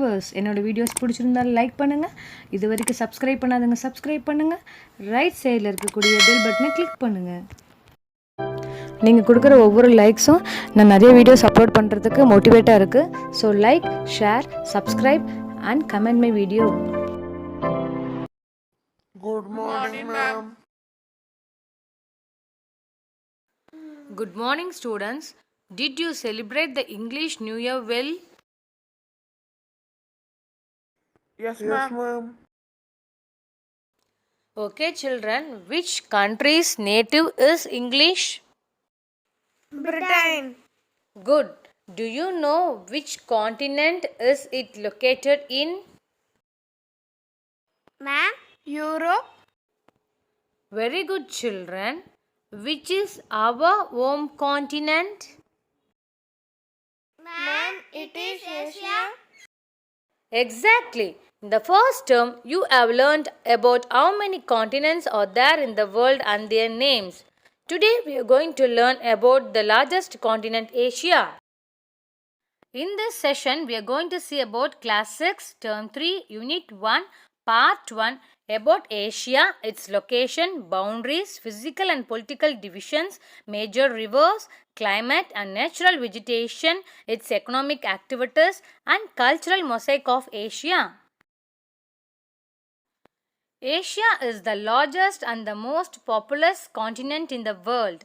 Viewers, என்னோட videos பிடிச்சிருந்தாலும் like பண்ணுங்கள். இது வரைக்கும் சப்ஸ்கிரைப் பண்ணாதவங்க சப்ஸ்கிரைப் பண்ணுங்கள். ரைட் சைடில் இருக்கக்கூடிய பெல் பட்டனை கிளிக் பண்ணுங்கள். நீங்கள் கொடுக்குற ஒவ்வொரு லைக்ஸும் நான் நிறைய வீடியோஸ் அப்லோட் பண்ணுறதுக்கு மோட்டிவேட்டாக இருக்குது. So like, share, subscribe and comment my video. Good morning, ma'am. Good morning, students. Did you celebrate the English New Year well? Yes, ma'am. Okay, children, which country's native is English? Britain. Good. Do you know which continent is it located in? Ma'am, Europe. Very good, children. Which is our home continent? Ma'am, it is Asia. Exactly. In the first term, you have learned about how many continents are there in the world and their names. Today, we are going to learn about the largest continent, Asia. In this session, we are going to see about Class 6, Term 3, Unit 1, Part 1, about Asia, its location, boundaries, physical and political divisions, major rivers, climate and natural vegetation, its economic activities, and cultural mosaic of Asia. Asia is the largest and the most populous continent in the world.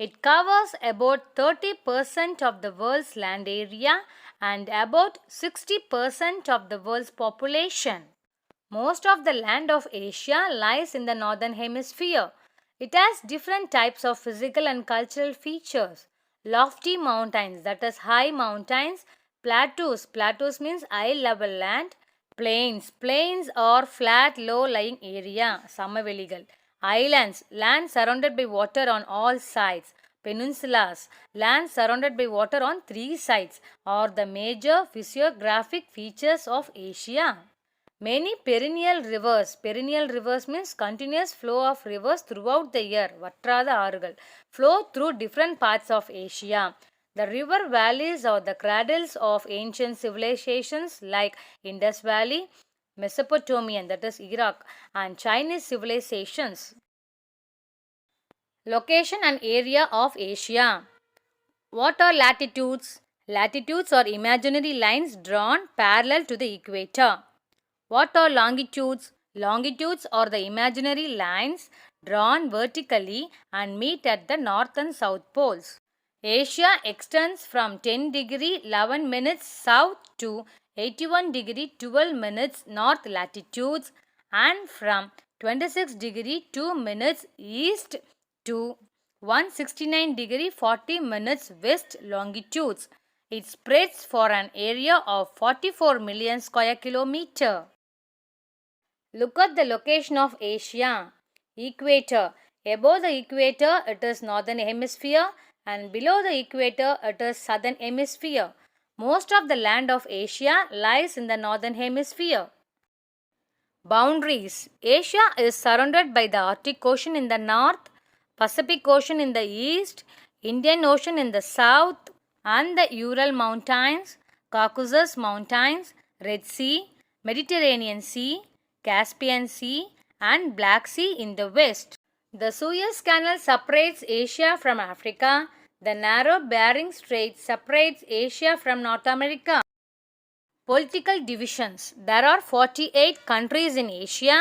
It covers about 30% of the world's land area and about 60% of the world's population. Most of the land of Asia lies in the northern hemisphere. It has different types of physical and cultural features. Lofty mountains, that is high mountains, plateaus means high level land, plains or flat low lying area, samaveligal, islands, land surrounded by water on all sides, peninsulas, land surrounded by water on three sides, are the major physiographic features of Asia. Many perennial rivers means continuous flow of rivers throughout the year, வற்றாத ஆறுகள், flow through different parts of Asia. The river valleys are the cradles of ancient civilizations like Indus Valley, Mesopotamian, that is Iraq, and Chinese civilizations. Location and area of Asia. What are latitudes? Latitudes are imaginary lines drawn parallel to the equator. What are longitudes? Longitudes are the imaginary lines drawn vertically and meet at the north and south poles. Asia extends from 10 degree 11 minutes south to 81 degree 12 minutes north latitudes and from 26 degree 2 minutes east to 169 degree 40 minutes west longitudes. It spreads for an area of 44 million square kilometer. Look at the location of Asia. Equator. Above the equator, it is northern hemisphere, and below the equator, it is southern hemisphere. Most of the land of Asia lies in the northern hemisphere. Boundaries. Asia is surrounded by the Arctic Ocean in the north, Pacific Ocean in the east, Indian Ocean in the south, and the Ural Mountains, Caucasus Mountains, Red Sea, Mediterranean Sea, Caspian Sea, and Black Sea in the west. The Suez Canal separates Asia from Africa. The narrow Bering Strait separates Asia from North America. Political divisions. There are 48 countries in Asia.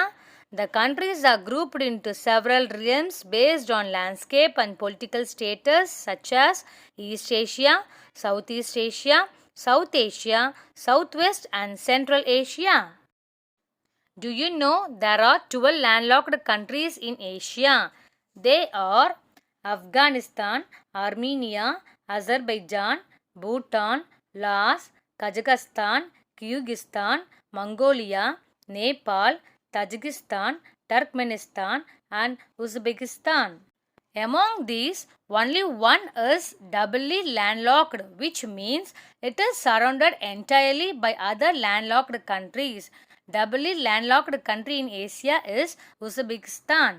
The countries are grouped into several realms based on landscape and political status such as East Asia, Southeast Asia, South Asia, Southwest and Central Asia. Do you know there are 12 landlocked countries in Asia? They are Afghanistan, Armenia, Azerbaijan, Bhutan, Laos, Kazakhstan, Kyrgyzstan, Mongolia, Nepal, Tajikistan, Turkmenistan, and Uzbekistan. Among these, only one is doubly landlocked, which means it is surrounded entirely by other landlocked countries. Doubly landlocked country in Asia is Uzbekistan.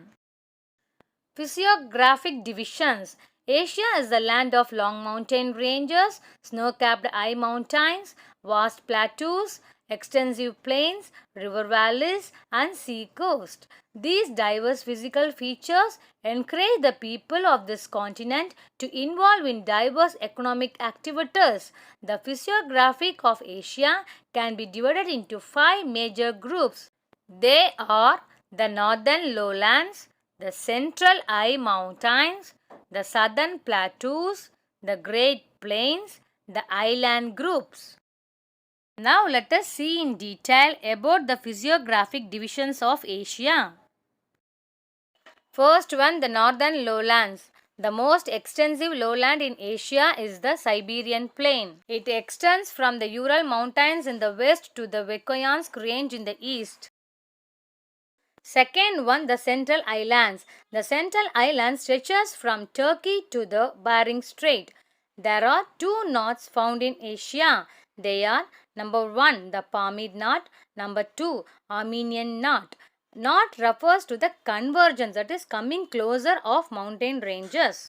Physiographic divisions. Asia is the land of long mountain ranges, snow-capped high mountains, vast plateaus, extensive plains, river valleys, and sea coast. These diverse physical features encourage the people of this continent to involve in diverse economic activities. The physiography of Asia can be divided into 5 major groups. They are the northern lowlands, the central high mountains, the southern plateaus, the Great Plains, the island groups. Now let us see in detail about the physiographic divisions of Asia. First one, the northern lowlands. The most extensive lowland in Asia is the Siberian plain. It extends from the Ural mountains in the west to the Verkhoyansk range in the east. Second one, the Central Islands. The Central Islands stretches from Turkey to the Bering Strait. There are 2 knots found in Asia. They are number 1, the Pamir knot, number 2, Armenian knot. Knot refers to the convergence, that is coming closer of mountain ranges.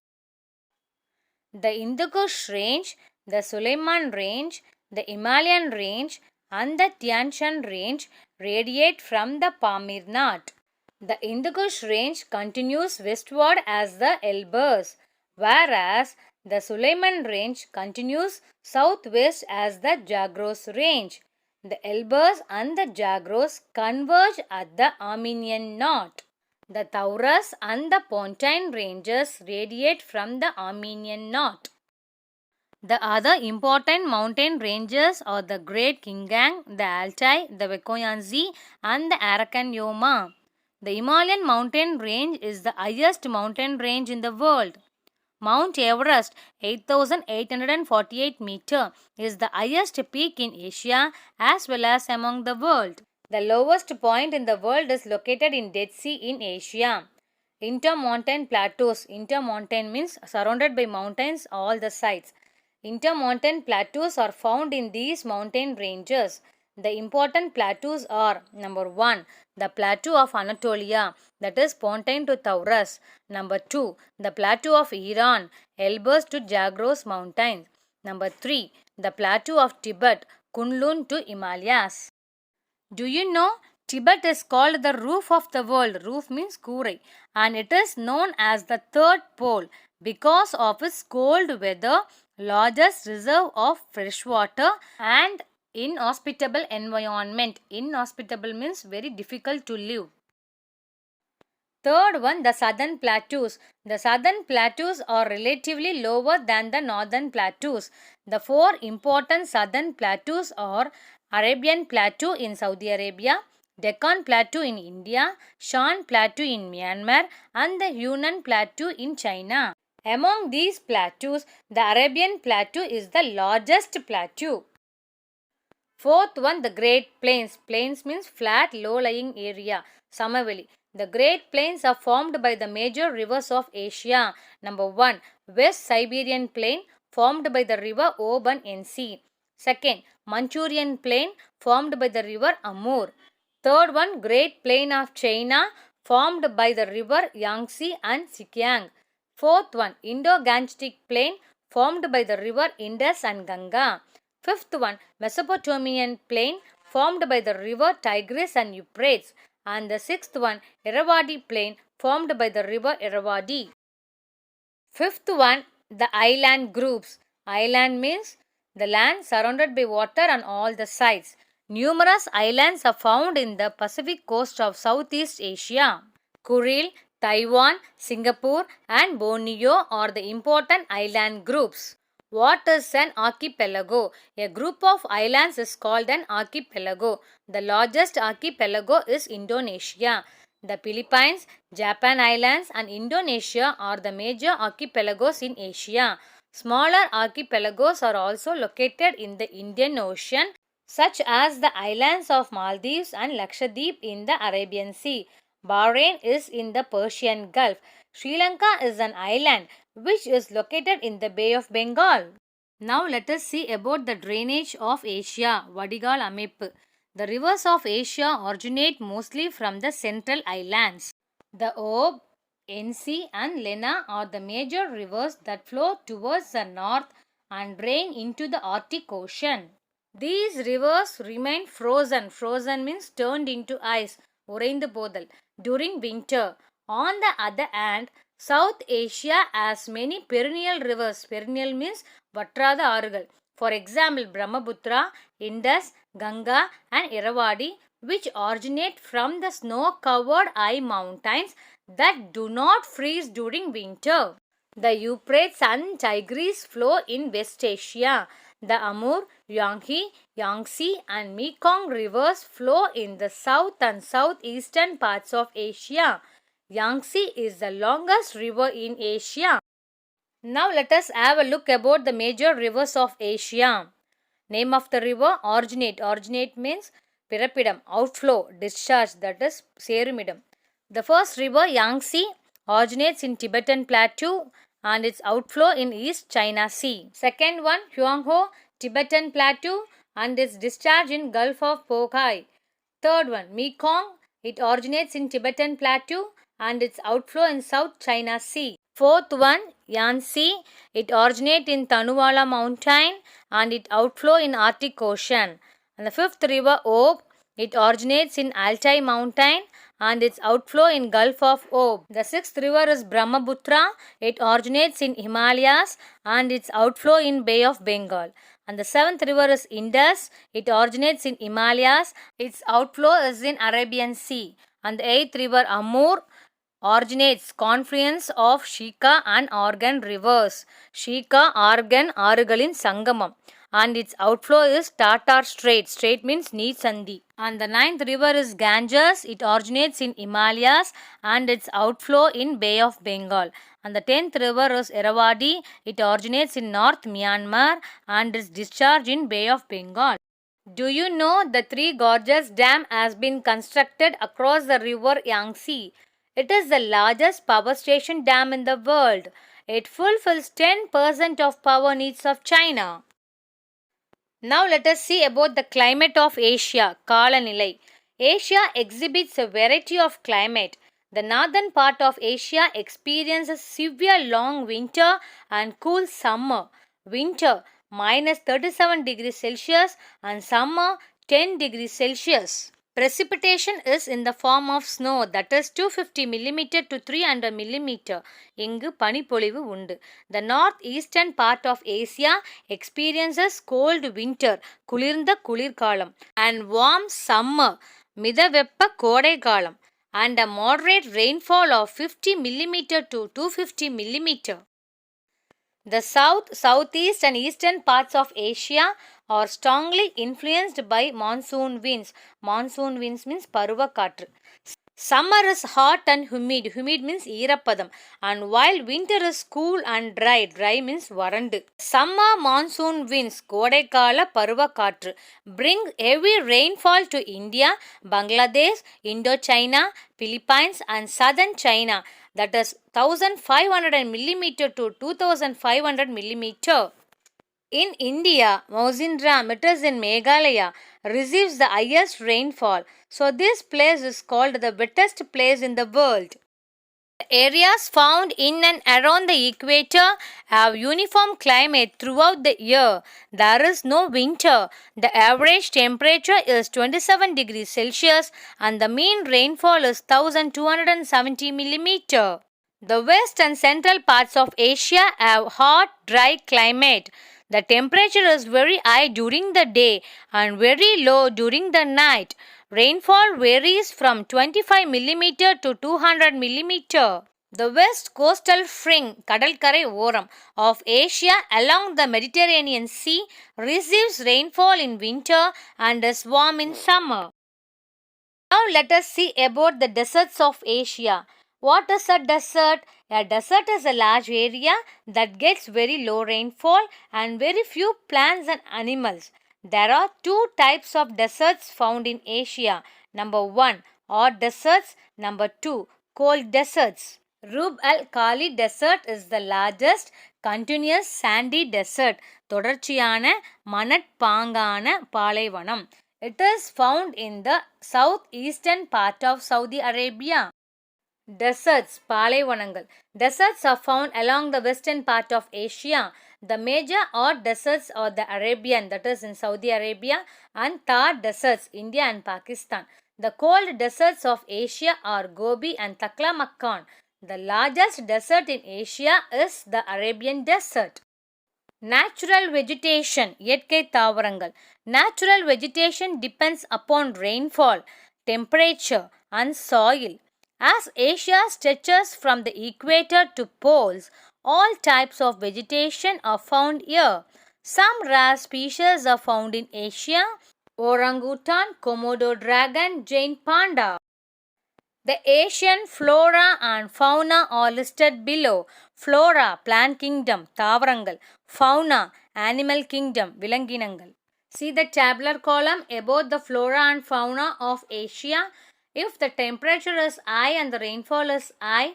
The Hindu Kush range, the Suleiman range, the Himalayan range and the Tian Shan range radiate from the Pamir knot. The Hindu Kush range continues westward as the Elburz, whereas the Suleiman range continues southwest as the Zagros range. The Elburz and the Zagros converge at the Armenian knot. The Taurus and the Pontine ranges radiate from the Armenian knot. The other important mountain ranges are the Great Khingan, the Altai, the Verkhoyansk and the Arakan Yoma. The Himalayan mountain range is the highest mountain range in the world. Mount Everest, 8,848 meter, is the highest peak in Asia as well as among the world. The lowest point in the world is located in Dead Sea in Asia. Intermontane plateaus. Intermontane means surrounded by mountains all the sides. Intermontane plateaus are found in these mountain ranges. The important plateaus are number 1, the plateau of Anatolia, that is Pontine to Taurus. Number 2, the plateau of Iran, Elburz to Zagros mountains. Number 3, the plateau of Tibet, Kunlun to Himalayas. Do you know Tibet is called the roof of the world? Roof means kurai, and it is known as the third pole because of its cold weather, largest reserve of fresh water and inhospitable environment. Inhospitable means very difficult to live. Third one, the southern plateaus. The southern plateaus are relatively lower than the northern plateaus. The 4 important southern plateaus are Arabian Plateau in Saudi Arabia, Deccan Plateau in India, Shan Plateau in Myanmar and the Yunnan Plateau in China. Among these plateaus, the Arabian Plateau is the largest plateau. Fourth one, the Great Plains. Plains means flat, low-lying area. Samaveli. The Great Plains are formed by the major rivers of Asia. Number 1, West Siberian Plain formed by the river Ob and Yensi. Second, Manchurian Plain formed by the river Amur. Third one, Great Plain of China formed by the river Yangtze and Sikiang. Fourth one, Indo-Gangetic Plain formed by the river Indus and Ganga. Fifth one, Mesopotamian Plain formed by the river Tigris and Euphrates. And the sixth one, Irrawaddy Plain formed by the river Irrawaddy. Fifth one, the island groups. Island means the land surrounded by water on all the sides. Numerous islands are found in the Pacific coast of Southeast Asia. Kuril, Taiwan, Singapore and Borneo are the important island groups. What is an archipelago? A group of islands is called an archipelago. The largest archipelago is Indonesia. The Philippines, Japan Islands and Indonesia are the major archipelagos in Asia. Smaller archipelagos are also located in the Indian Ocean, such as the islands of Maldives and Lakshadweep in the Arabian Sea. Bahrain is in the Persian Gulf. Sri Lanka is an island which is located in the Bay of Bengal. Now let us see about the drainage of Asia. Vadigal அமைப்பு. The rivers of Asia originate mostly from the central islands. The Ob, Yensi and Lena are the major rivers that flow towards the north and drain into the Arctic Ocean. These rivers remain frozen. Frozen means turned into ice. உறைந்து போதல். During winter. On the other hand, South Asia has many perennial rivers. Perennial means வற்றாத ஆறுகள். For example, Brahmaputra, Indus, Ganga and Irrawaddy, which originate from the snow-covered high mountains that do not freeze during winter. The Euphrates and Tigris flow in West Asia. The Amur, Yangtze and Mekong rivers flow in the south and southeastern parts of Asia. Yangtze is the longest river in Asia. Now let us have a look about the major rivers of Asia. Name of the river: originate. Originate means பிறப்பிடம், outflow, discharge, that is சேருமிடம். The first river Yangtze originates in Tibetan Plateau and its outflow in East China Sea. Second one Huanghe, Tibetan Plateau and its discharge in Gulf of Boghai. Third one Mekong, it originates in Tibetan Plateau and its outflow in South China Sea. Fourth one Yangtze, it originates in Tanuwala Mountain and its outflow in Arctic Ocean. And the fifth river Ob, it originates in Altai Mountain and its outflow in Gulf of Ob. The sixth river is Brahmaputra, it originates in Himalayas and its outflow in Bay of Bengal. And the seventh river is Indus, it originates in Himalayas, its outflow is in Arabian Sea. And the eighth river Amur originates confluence of Shika and Argan rivers. Shika, Argan ஆறுகளின் சங்கமம். And its outflow is Tatar Strait. Strait means Neer Sandhi. And the ninth river is Ganges. It originates in Himalayas and its outflow in Bay of Bengal. And the 10th river is Irrawaddy. It originates in North Myanmar and its discharge in Bay of Bengal. Do you know the Three Gorges Dam has been constructed across the river Yangtze? It is the largest power station dam in the world. It fulfills 10% of power needs of China. Now let us see about the climate of Asia. காலநிலை. Asia exhibits a variety of climate. The northern part of Asia experiences severe long winter and cool summer. Winter -37 degrees Celsius and summer 10 degrees Celsius. Precipitation is in the form of snow, that is 250 mm to 300 mm. இங்கு பனிப்பொழிவு உண்டு. The northeastern part of Asia experiences cold winter, குளிர்ந்த குளிர்காலம், and warm summer, மிதவெப்ப கோடை காலம், and a moderate rainfall of 50 mm to 250 mm. The south, southeast and eastern parts of Asia are strongly influenced by monsoon winds. Monsoon winds means பருவ காற்று. Summer is hot and humid. Humid means ஈரப்பதம். And while winter is cool and dry. Dry means வறண்டு. Summer monsoon winds, கோடைக்கால பருவ காற்று, bring heavy rainfall to India, Bangladesh, Indochina, Philippines and southern China. That is 1500 mm to 2500 mm. In India, Mawsynram, it is in Meghalaya, receives the highest rainfall. So this place is called the wettest place in the world. The areas found in and around the equator have uniform climate throughout the year. There is no winter. The average temperature is 27 degrees Celsius and the mean rainfall is 1270 mm. The west and central parts of Asia have hot, dry climate. The temperature is very high during the day and very low during the night. Rainfall varies from 25 mm to 200 mm. The west coastal fringe, கடற்கரை ஓரம், of Asia along the Mediterranean Sea receives rainfall in winter and is warm in summer. Now let us see about the deserts of Asia. What is a desert? A desert is a large area that gets very low rainfall and very few plants and animals. There are two types of deserts found in Asia. Number 1, hot deserts. Number 2, cold deserts. Rub al-Khali Desert is the largest continuous sandy desert. தொடர்ச்சியான மணற்பாங்கான பாலைவனம். It is found in the southeastern part of Saudi Arabia. Deserts, பாலைவனங்கள். Deserts are found along the western part of Asia. The major hot deserts are the Arabian, that is in Saudi Arabia, and Thar deserts, India and Pakistan. The cold deserts of Asia are Gobi and Taklamakan. The largest desert in Asia is the Arabian desert. Natural vegetation, இயற்கை தாவரங்கள். Natural vegetation depends upon rainfall, temperature and soil. As Asia stretches from the equator to poles, all types of vegetation are found here. Some rare species are found in Asia: orangutan, Komodo dragon, giant panda. The Asian flora and fauna are listed below. Flora, plant kingdom, தாவரங்கள். Fauna, animal kingdom, விலங்கினங்கள். See the tabular column about the flora and fauna of Asia. If the temperature is high and the rainfall is high,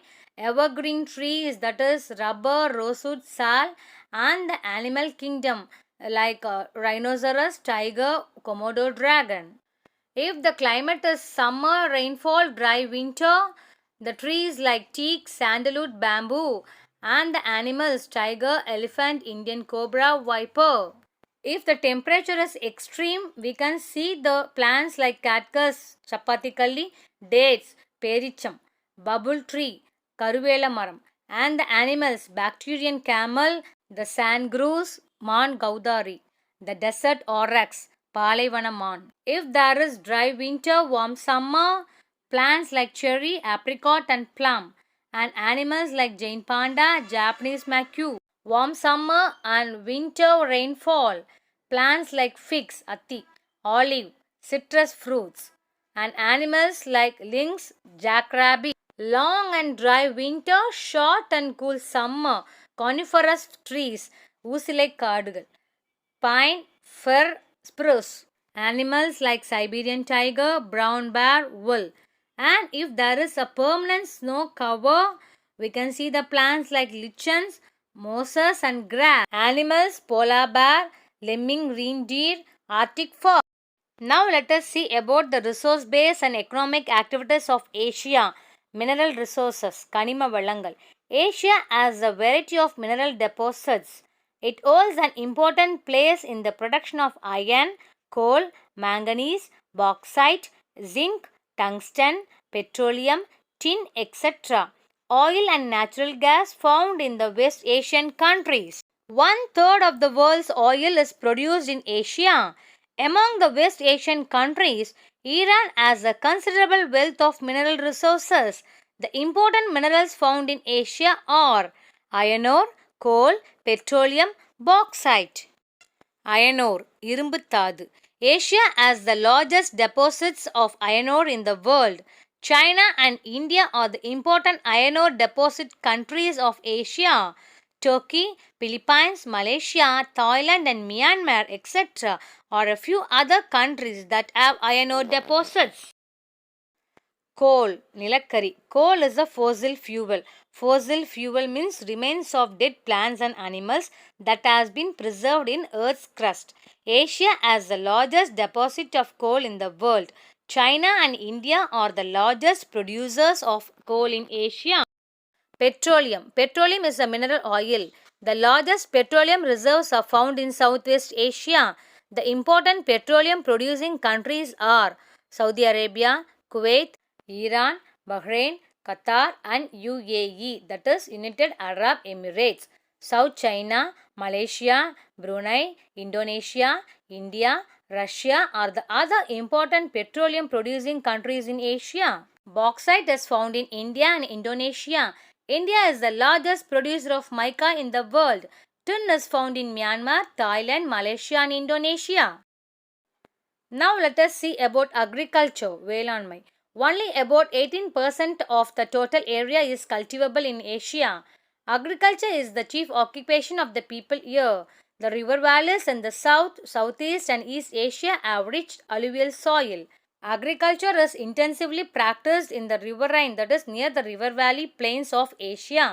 evergreen trees, that is rubber, rosewood, sal, and the animal kingdom like rhinoceros, tiger, Komodo dragon. If the climate is summer, rainfall, dry winter, the trees like teak, sandalwood, bamboo, and the animals tiger, elephant, Indian cobra, viper. If the temperature is extreme, we can see the plants like cactus, chapathikalli, dates, pericham, bubble tree, karuvela maram, and the animals bacterian camel, the sand grouse, man gaudari, the desert oryx, பாலைவன மான். If there is dry winter, warm summer, plants like cherry, apricot and plum, and animals like giant panda, Japanese macaque. Warm summer and winter rainfall, plants like figs, atti, olive, citrus fruits, and animals like lynx, jackrabbit. Long and dry winter, short and cool summer, coniferous trees, ஊசிலை காடுகள், pine, fir, spruce, animals like Siberian tiger, brown bear, wool. And if there is a permanent snow cover, we can see the plants like lichens, mosses and grass. Animals, polar bear, lemming, reindeer, Arctic fox. Now let us see about the resource base and economic activities of Asia. Mineral resources, கனிம வளங்கள். Asia has a variety of mineral deposits. It holds an important place in the production of iron, coal, manganese, bauxite, zinc, tungsten, petroleum, tin, etc. Oil and natural gas found in the West Asian countries. 1/3 of the world's oil is produced in Asia. Among the West Asian countries, Iran has a considerable wealth of mineral resources. The important minerals found in Asia are iron ore, coal, petroleum, bauxite. Iron ore, இரும்புத்தாது. Asia has the largest deposits of iron ore in the world. China and India are the important iron ore deposit countries of Asia. Turkey, Philippines, Malaysia, Thailand and Myanmar, etc. are a few other countries that have iron ore deposits. Coal, நிலக்கரி. Coal is a fossil fuel. Fossil fuel means remains of dead plants and animals that has been preserved in Earth's crust. Asia has the largest deposit of coal in the world. China and India are the largest producers of coal in Asia. Petroleum. Petroleum is a mineral oil. The largest petroleum reserves are found in Southwest Asia. The important petroleum producing countries are Saudi Arabia, Kuwait, Iran, Bahrain, Qatar and UAE, that is United Arab Emirates. South China, Malaysia, Brunei, Indonesia, India, Russia are the other important petroleum producing countries in Asia. Bauxite is found in India and Indonesia. India is the largest producer of mica in the world. Tin is found in Myanmar, Thailand, Malaysia and Indonesia. Now let us see about agriculture, வேளாண்மை. Only about 18% of the total area is cultivable in Asia. Agriculture is the chief occupation of the people here. The river valleys in the south, southeast and east Asia have rich alluvial soil. Agriculture is intensively practiced in the riverine, that is near the river valley plains of Asia.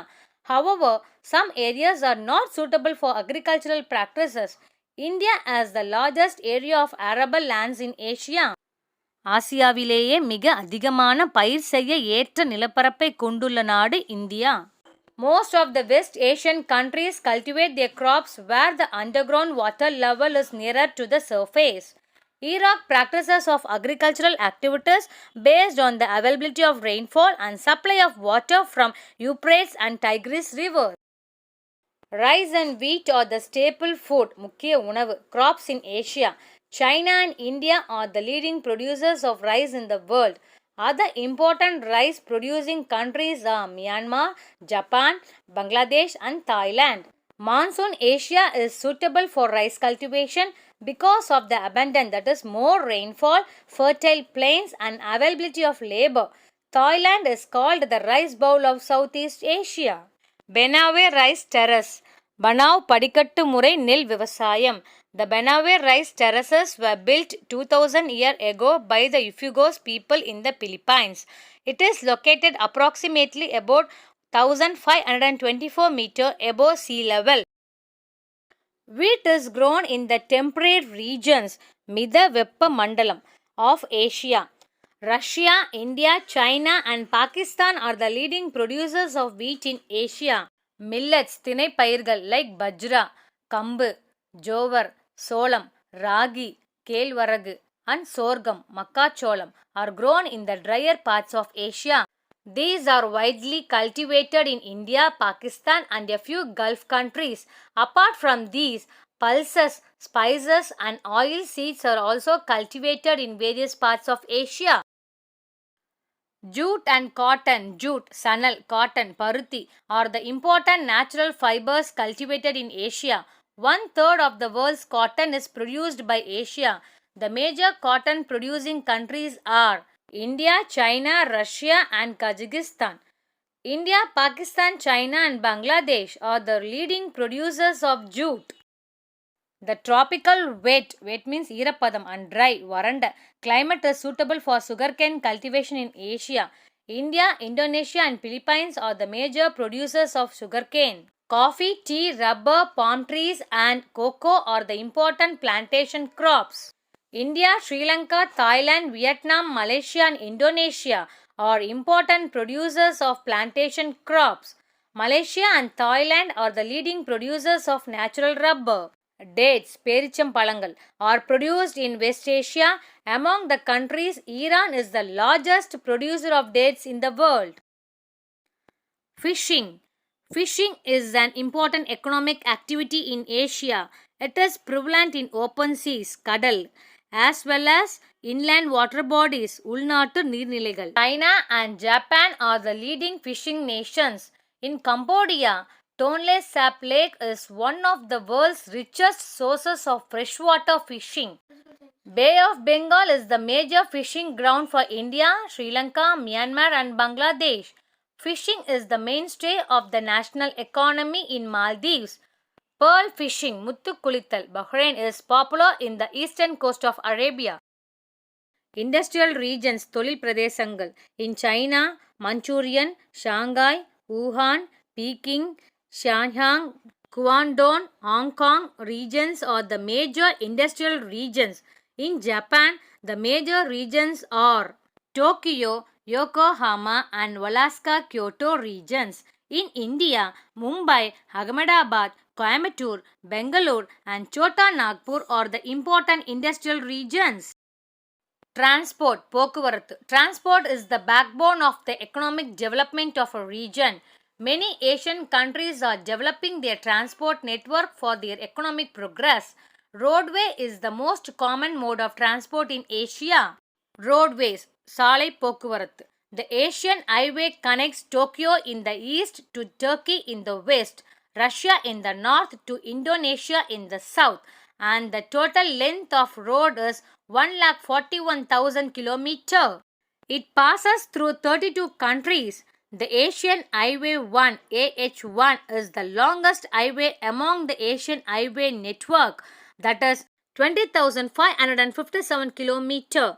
However, some areas are not suitable for agricultural practices. India has the largest area of arable lands in Asia. ஆசியாவிலேயே மிக அதிகமான பயிர் செய்ய ஏற்ற நிலப்பரப்பை கொண்டுள்ள நாடு India. Most of the West Asian countries cultivate their crops where the underground water level is nearer to the surface. Iraq practices of agricultural activities based on the availability of rainfall and supply of water from Euphrates and Tigris rivers. Rice and wheat are the staple food, முக்கிய உணவு, crops in Asia. China and India are the leading producers of rice in the world. Other important rice producing countries are Myanmar, Japan, Bangladesh and Thailand. Monsoon Asia is suitable for rice cultivation because of the abundant, that is more rainfall, fertile plains and availability of labor. Thailand is called the rice bowl of Southeast Asia. Benave Rice Terrace. Banao படிக்கட்டு முறை நெல் விவசாயம். The Benave rice terraces were built 2000 years ago by the Ifugos people in the Philippines. It is located approximately about 1524 meters above sea level. Wheat is grown in the temperate regions, மித வெப்ப மண்டலம், of Asia. Russia, India, China and Pakistan are the leading producers of wheat in Asia. Millets, திணை பயிர்கள் like bajra, கம்பு, ஜோவர், சோளம், ராகி, கேழ்வரகு and sorghum, மக்காச்சோளம் are grown in the drier parts of Asia. These are widely cultivated in India, Pakistan and a few Gulf countries. Apart from these, pulses, spices and oil seeds are also cultivated in various parts of Asia. Jute and cotton, jute, sanal, cotton, paruthi are the important natural fibers cultivated in Asia. 1/3 of the world's cotton is produced by Asia. The major cotton producing countries are India, China, Russia and Kazakhstan. India, Pakistan, China and Bangladesh are the leading producers of jute. The tropical wet means ஈரப்பதம் and dry, வறண்ட climate is suitable for sugarcane cultivation in Asia. India, Indonesia and Philippines are the major producers of sugarcane. Coffee, tea, rubber, palm trees and cocoa are the important plantation crops. India, Sri Lanka, Thailand, Vietnam, Malaysia and Indonesia are important producers of plantation crops. Malaysia and Thailand are the leading producers of natural rubber. Dates, பேரிச்சம்பழங்கள், are produced in West Asia. Among the countries, Iran is the largest producer of dates in the world. Fishing. Fishing is an important economic activity in Asia. It is prevalent in open seas, கடல், as well as inland water bodies, உள்நாட்டு நீர்நிலைகள். China and Japan are the leading fishing nations. In Cambodia, Tonle Sap Lake is one of the world's richest sources of freshwater fishing. Bay of Bengal is the major fishing ground for India, Sri Lanka, Myanmar and Bangladesh. Fishing is the mainstay of the national economy in Maldives. Pearl fishing, Muthu குளித்தல், Bahrain is popular in the eastern coast of Arabia. Industrial regions, தொழில் பிரதேசங்கள், in China, Manchurian, Shanghai, Wuhan, Peking, Shanghai, Guangdong, Hong Kong regions are the major industrial regions. In Japan, the major regions are Tokyo, Yokohama and Alaska Kyoto regions. In India, Mumbai, Ahmedabad, Coimbatore, Bangalore and Chota Nagpur are the important industrial regions. Transport, போக்குவரத்து. Transport is the backbone of the economic development of a region. Many Asian countries are developing their transport network for their economic progress. Roadway is the most common mode of transport in Asia. Roadways, சாலை போக்குவரத்து. The Asian highway connects Tokyo in the east to Turkey in the west, Russia in the north to Indonesia in the south, and the total length of road is 141,000 kilometers. It passes through 32 countries. The Asian Highway 1 AH1 is the longest highway among the Asian highway network, that is 20,557 kilometers.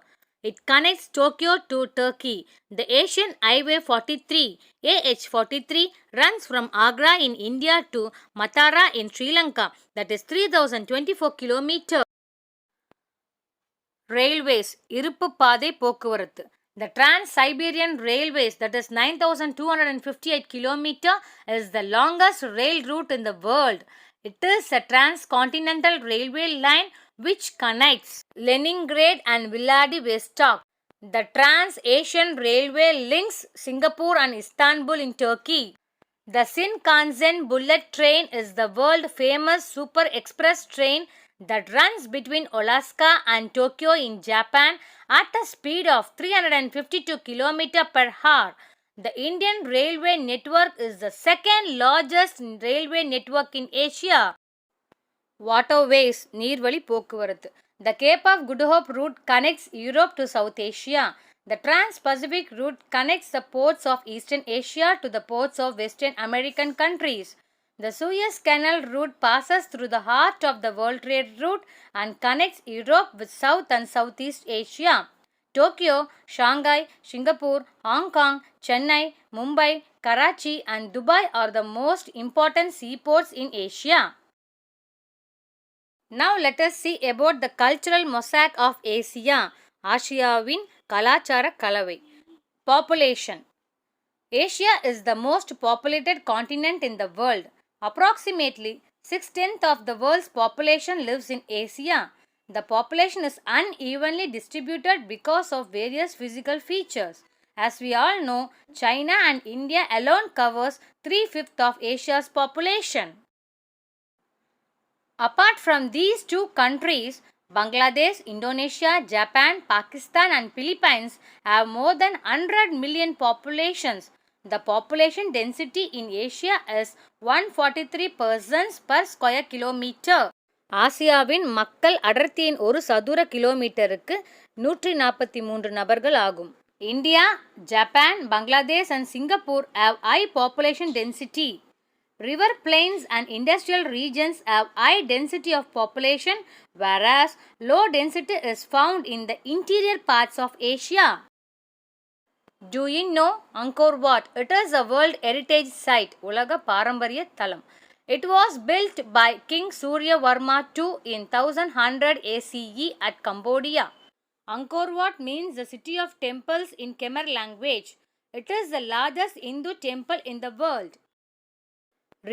It connects Tokyo to Turkey. The Asian Highway 43 AH43 runs from Agra in India to Matara in Sri Lanka, that is 3,024 kilometers. Railways, இருப்பு பாதை போக்குவரத்து. The Trans-Siberian Railways, that is 9,258 km, is the longest rail route in the world. It is a transcontinental railway line which connects Leningrad and Vladivostok. The Trans-Asian Railway links Singapore and Istanbul in Turkey. The Shinkansen bullet train is the world-famous super express train that runs between Osaka and Tokyo in Japan at a speed of 352 km per hour. The Indian railway network is the second largest railway network in Asia. Waterways, நீர்வழி போக்குவரத்து. The Cape of Good Hope route connects Europe to South Asia. The Trans-Pacific route connects the ports of Eastern Asia to the ports of Western American countries. The Suez Canal route passes through the heart of the World Trade Route and connects Europe with South and Southeast Asia. Tokyo, Shanghai, Singapore, Hong Kong, Chennai, Mumbai, Karachi and Dubai are the most important seaports in Asia. Now let us see about the cultural mosaic of Asia. ஆசியாவின் கலாச்சார கலவை. Population. Asia is the most populated continent in the world. Approximately 6/10 of the world's population lives in Asia. The population is unevenly distributed because of various physical features. As we all know, China and India alone covers 3/5 of Asia's population. Apart from these two countries, Bangladesh, Indonesia, Japan, Pakistan and Philippines have more than 100 million populations. The population density in Asia is 143 persons per square kilometer. ஆசியாவின் மக்கள் அடர்த்தியின் ஒரு சதுர கிலோமீட்டருக்கு 143 நபர்கள் ஆகும். India, Japan, Bangladesh and Singapore have high population density. River plains and industrial regions have high density of population, whereas low density is found in the interior parts of Asia. Do you know Angkor Wat? It is a World Heritage Site, உலக பாரம்பரிய தலம். It was built by King Suryavarma II in 1100 ACE at Cambodia. Angkor Wat means the city of temples in Khmer language. It is the largest Hindu temple in the world.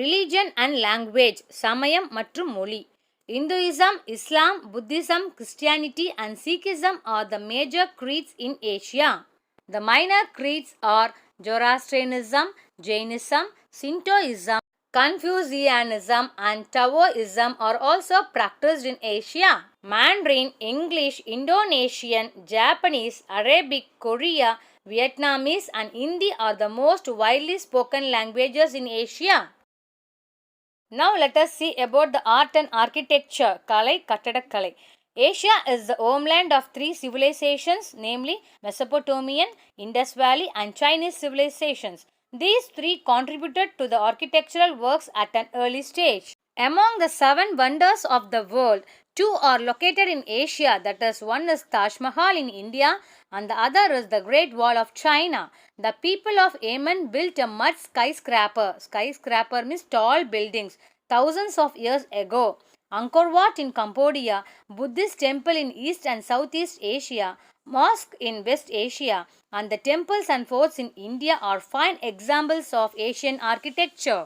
Religion and language, சமயம் மற்றும் மொழி. Hinduism, Islam, Buddhism, Christianity and Sikhism are the major creeds in Asia. The minor creeds are Zoroastrianism, Jainism, Shintoism, Confucianism and Taoism are also practiced in Asia. Mandarin, English, Indonesian, Japanese, Arabic, Korea, Vietnamese and Hindi are the most widely spoken languages in Asia. Now let us see about the art and architecture, கலை கட்டடக்கலை. Asia is the homeland of three civilizations, namely Mesopotamian, Indus Valley and Chinese civilizations. These three contributed to the architectural works at an early stage. Among the 7 wonders of the world, 2 are located in Asia, that is, one is Taj Mahal in India and the other is the Great Wall of China. The people of Yemen built a mud skyscraper. Skyscraper means tall buildings, thousands of years ago. Angkor Wat in Cambodia, Buddhist temple in East and Southeast Asia, mosque in West Asia, and the temples and forts in India are fine examples of Asian architecture.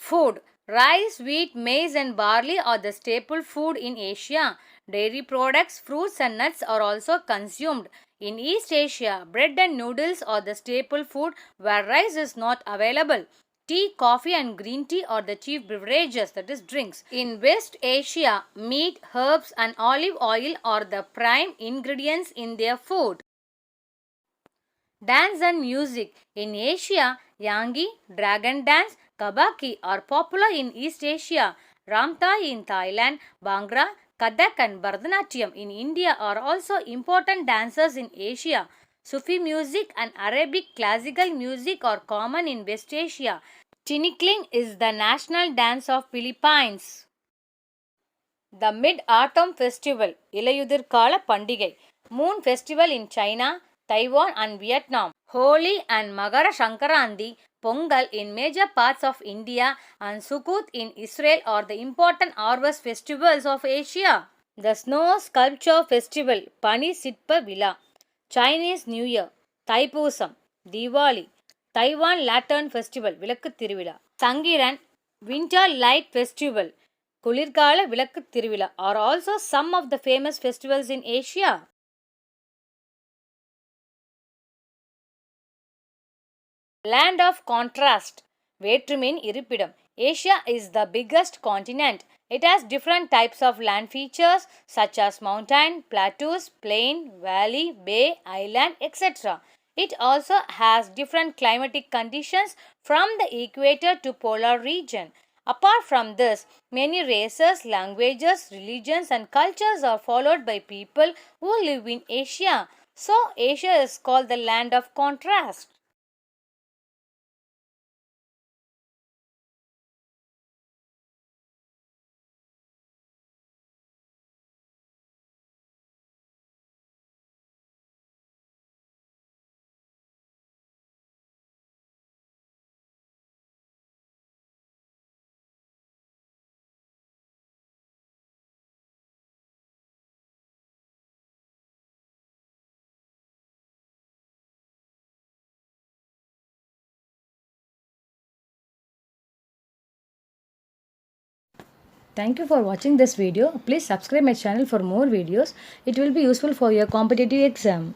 Food. Rice, wheat, maize and barley are the staple food in Asia. Dairy products, fruits and nuts are also consumed. In East Asia, bread and noodles are the staple food where rice is not available. Tea, coffee and green tea are the chief beverages, that is drinks. In West Asia, meat, herbs and olive oil are the prime ingredients in their food. Dance and music. In Asia, Yangi, Dragon Dance, Kabaki are popular in East Asia. Ramthai in Thailand, Bhangra, Kathak and Bharatanatyam in India are also important dancers in Asia. Sufi music and Arabic classical music are common in West Asia. Tinikling is the national dance of Philippines. The Mid-Autumn Festival, இலையுதிர் கால பண்டிகை. Moon Festival in China, Taiwan and Vietnam. Holi and Magara Shankaranti, Pongal in major parts of India and Sukkot in Israel are the important harvest festivals of Asia. The Snow Sculpture Festival, Pani Sitpa Villa. Chinese New Year, Thaipusam, Diwali, Taiwan Lantern Festival, Vilakku Thiruvila. Sangiran, Winter Light Festival, Kulirkala Vilakku Thiruvila are also some of the famous festivals in Asia. Land of contrast, Veற்றுmin Iripidam. Asia is the biggest continent. It has different types of land features such as mountain, plateaus, plain, valley, bay, island, etc. It also has different climatic conditions from the equator to polar region. Apart from this, many races, languages, religions and cultures are followed by people who live in Asia. So, Asia is called the land of contrast. Thank you for watching this video. Please subscribe my channel for more videos. It will be useful for your competitive exam.